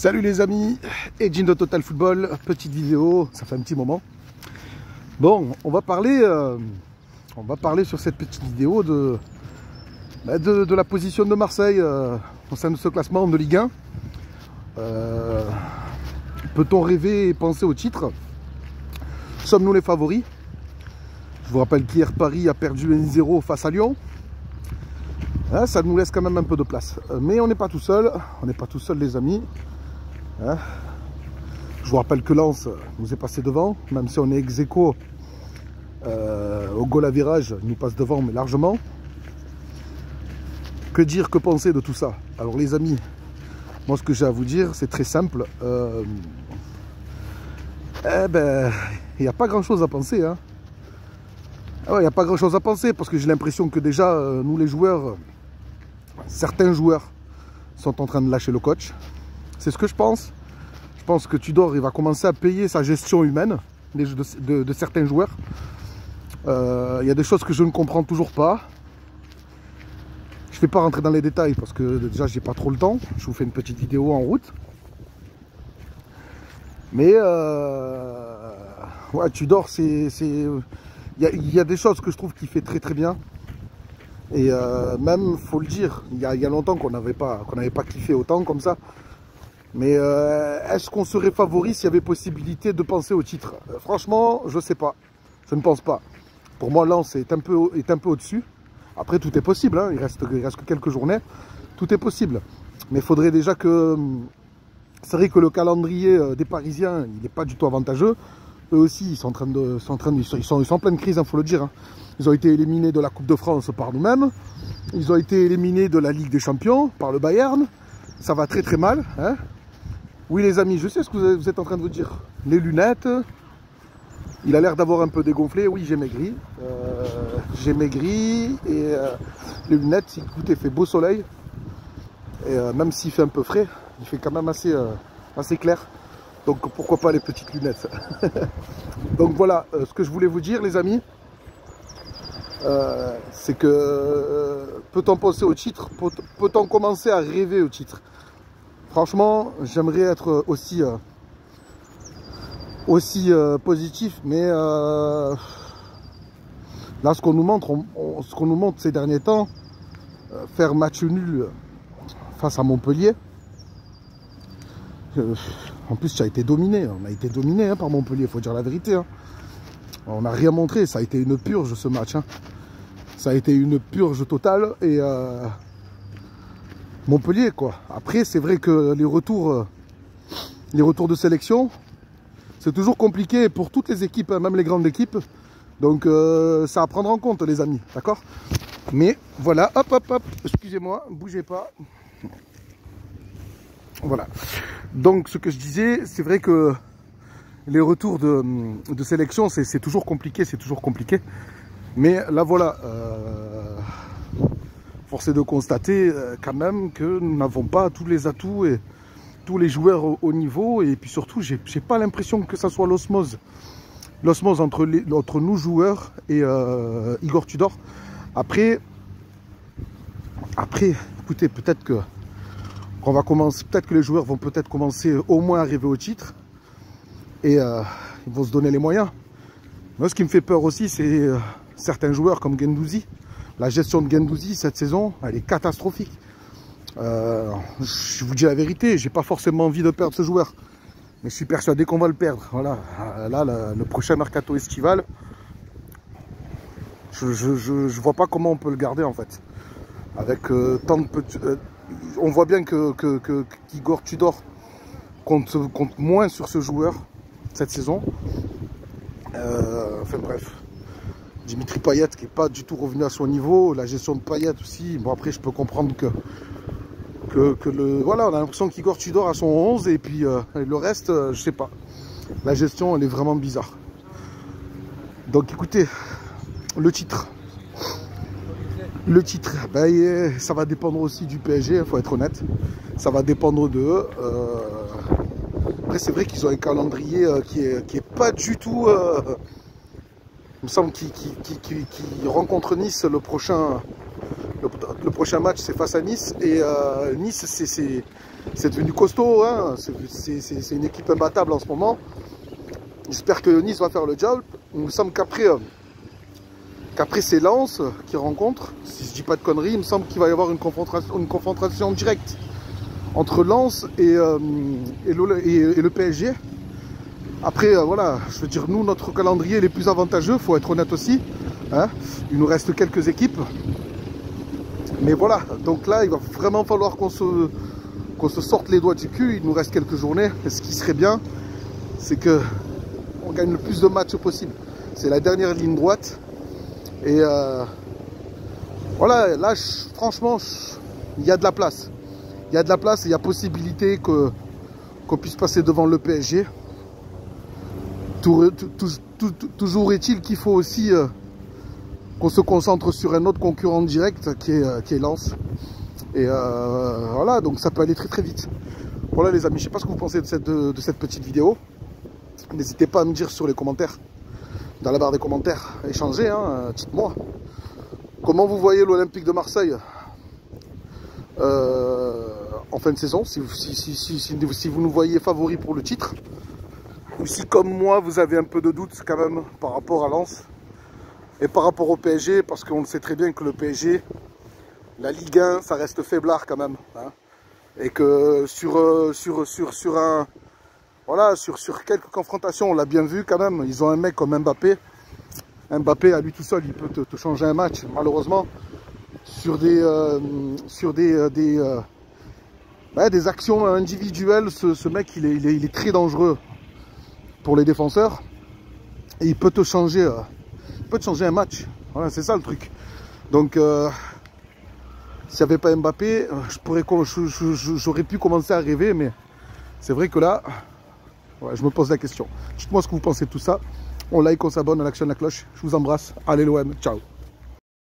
Salut les amis, Edgin de Total Football, petite vidéo, ça fait un petit moment. Bon, on va parler sur cette petite vidéo de la position de Marseille au sein de ce classement de Ligue 1. Peut-on rêver et penser au titre? Sommes-nous les favoris? Je vous rappelle qu'hier Paris a perdu 1-0 face à Lyon. Hein, ça nous laisse quand même un peu de place. Mais on n'est pas tout seul, les amis. Hein, je vous rappelle que Lens nous est passé devant, même si on est ex-aequo au goal à virage, il nous passe devant, mais largement. Que dire, que penser de tout ça? Alors les amis, moi ce que j'ai à vous dire, c'est très simple. Il n'y a pas grand chose à penser. Hein. Ah ouais, il n'y a pas grand chose à penser, parce que j'ai l'impression que déjà, nous les joueurs, certains joueurs sont en train de lâcher le coach. C'est ce que je pense. Je pense que Tudor, il va commencer à payer sa gestion humaine de certains joueurs. Il y a des choses que je ne comprends toujours pas. Je ne vais pas rentrer dans les détails parce que déjà, j'ai pas trop le temps. Je vous fais une petite vidéo en route. Mais ouais, Tudor, il y a des choses que je trouve qu'il fait très très bien. Et même, faut le dire, il y a longtemps qu'on n'avait pas kiffé autant comme ça. Mais est-ce qu'on serait favori s'il y avait possibilité de penser au titre? Franchement, je ne sais pas. Je ne pense pas. Pour moi, Lens est un peu au-dessus. Après, tout est possible. Hein. Il reste que quelques journées. Tout est possible. Mais il faudrait déjà que... C'est vrai que le calendrier des Parisiens, il n'est pas du tout avantageux. Eux aussi, ils sont en pleine crise, il faut le dire. Hein. Ils ont été éliminés de la Coupe de France par nous-mêmes. Ils ont été éliminés de la Ligue des Champions par le Bayern. Ça va très très mal. Hein. Oui les amis, je sais ce que vous êtes en train de vous dire. Les lunettes, il a l'air d'avoir un peu dégonflé. Oui, j'ai maigri. Et les lunettes, écoutez, il fait beau soleil. Et même s'il fait un peu frais, il fait quand même assez clair. Donc pourquoi pas les petites lunettes. Donc voilà, ce que je voulais vous dire les amis, c'est que peut-on penser au titre? Peut-on commencer à rêver au titre? Franchement, j'aimerais être aussi positif, mais là, ce qu'on nous montre, ces derniers temps, faire match nul face à Montpellier. En plus, ça a été dominé. On a été dominé hein, par Montpellier, il faut dire la vérité. Hein. On n'a rien montré. Ça a été une purge ce match. Hein. Ça a été une purge totale. Et Montpellier, quoi. Après, c'est vrai que les retours de sélection, c'est toujours compliqué pour toutes les équipes, hein, même les grandes équipes. Donc, ça à prendre en compte, les amis. D'accord? Mais voilà, hop, hop, hop. Excusez-moi, bougez pas. Voilà. Donc ce que je disais, c'est vrai que les retours de sélection, c'est toujours compliqué, Mais là voilà, force est de constater quand même que nous n'avons pas tous les atouts et tous les joueurs au niveau. Et puis surtout, j'ai pas l'impression que ça soit l'osmose entre nous joueurs et Igor Tudor. Après, écoutez, peut-être que les joueurs vont peut-être commencer au moins à rêver au titre et ils vont se donner les moyens. Moi, ce qui me fait peur aussi, c'est certains joueurs comme Guendouzi. La gestion de Guendouzi cette saison, elle est catastrophique. Je vous dis la vérité, j'ai pas forcément envie de perdre ce joueur, mais je suis persuadé qu'on va le perdre. Voilà, là, le prochain mercato estival, je vois pas comment on peut le garder en fait, avec tant de petits. On voit bien qu'Igor Tudor compte moins sur ce joueur cette saison. Enfin bref. Dimitri Payet qui n'est pas du tout revenu à son niveau. La gestion de Payet aussi. Bon après je peux comprendre voilà, on a l'impression qu'Igor Tudor a son 11 et puis le reste, je sais pas. La gestion elle est vraiment bizarre. Donc écoutez, le titre. Le titre, ben, ça va dépendre aussi du PSG, il faut être honnête. Ça va dépendre d'eux. Après, c'est vrai qu'ils ont un calendrier qui est pas du tout... il me semble qu'ils rencontrent Nice le prochain match, c'est face à Nice. Et Nice, c'est devenu costaud, hein. C'est une équipe imbattable en ce moment. J'espère que Nice va faire le job. Il me semble qu'après c'est Lens qui rencontre, si je dis pas de conneries, il me semble qu'il va y avoir une confrontation directe entre Lens et le PSG. Après, voilà, je veux dire, nous, notre calendrier est le plus avantageux, il faut être honnête aussi. Hein. Il nous reste quelques équipes. Mais voilà, donc là, il va vraiment falloir qu'on se sorte les doigts du cul. Il nous reste quelques journées. Et ce qui serait bien, c'est qu'on gagne le plus de matchs possible. C'est la dernière ligne droite. Et voilà, là, franchement, il y a de la place. Il y a de la place et il y a possibilité qu'on puisse passer devant le PSG. Toujours est-il qu'il faut aussi qu'on se concentre sur un autre concurrent direct qui est Lens. Et voilà, donc ça peut aller très très vite. Voilà les amis, je ne sais pas ce que vous pensez de cette petite vidéo. N'hésitez pas à me dire sur les commentaires, dans la barre des commentaires, échangez, hein, dites-moi. Comment vous voyez l'Olympique de Marseille en fin de saison, si vous nous voyez favoris pour le titre. Ou si comme moi vous avez un peu de doute quand même par rapport à Lens et par rapport au PSG, parce qu'on sait très bien que le PSG, la Ligue 1, ça reste faiblard quand même, hein, et que sur quelques confrontations, on l'a bien vu quand même, ils ont un mec comme Mbappé. Mbappé à lui tout seul, il peut te changer un match. Malheureusement, sur des actions individuelles, ce mec il est très dangereux pour les défenseurs et il peut te changer un match. Voilà, c'est ça le truc. Donc s'il n'y avait pas Mbappé, j'aurais pu commencer à rêver, mais c'est vrai que là, ouais, je me pose la question. Dites-moi ce que vous pensez de tout ça. On like, on s'abonne, on actionne la cloche. Je vous embrasse. Allez l'OM, ciao.